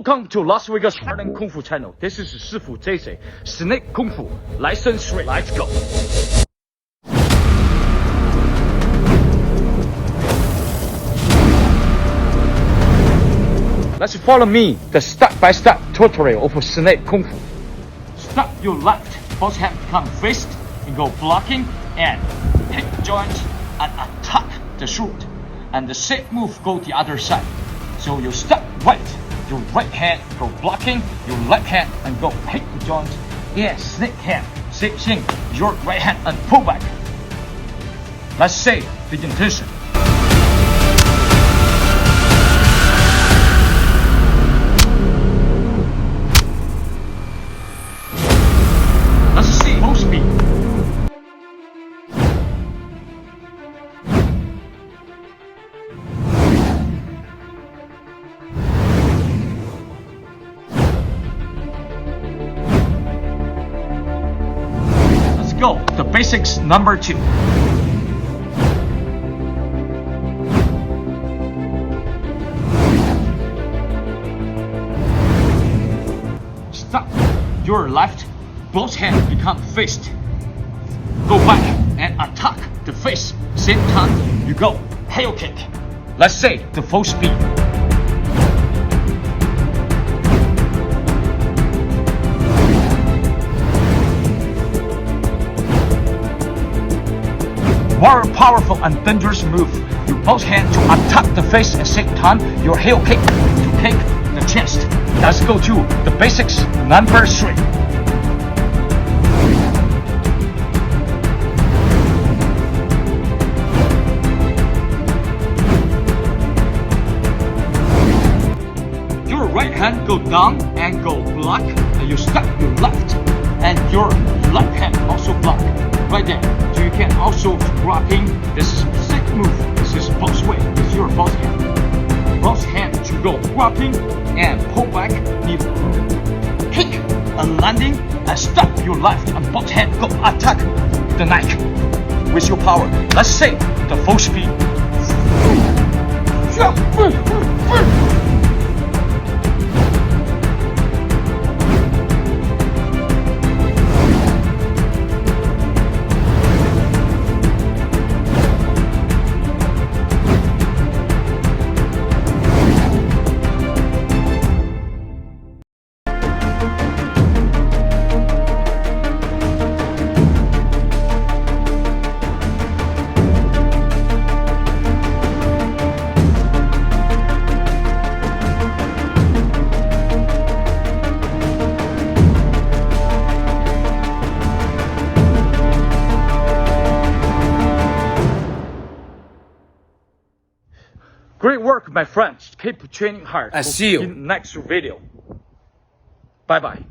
Welcome to Las Vegas Shaolin Kung Fu channel. This is 师傅 JJ Snake Kung Fu License 3. Let's go. Let's follow me the step-by-step tutorial of Snake Kung Fu. Step your left, both hands come fist and go blocking and hip joint and attack the shoot. And the same move go the other side. So you step right, your right hand go blocking, your left hand and go hip joint. Yeah, snake hand, same thing, your right hand and pull back. Let's say the intention. Let's see full speed. Let's go. The basics number 2. Stop your left. Both hands become fist. Go back and attack the face. Same time you go heel kick. Let's say the full speed. Very powerful and dangerous move. You both hands to attack the face at the same time. Your heel kick to kick the chest. Let's go to the basics number 3. Right hand go down and go block, and you step your left, and your left hand also block right there. So you can also dropping. This is a sick move. This is both way. This is your both hand. Both hand to go dropping and pull back. You kick and landing and step your left, and both hand go attack the neck with your power. Let's say the full speed. Great work, my friends. Keep training hard. I see you in next video. Bye bye.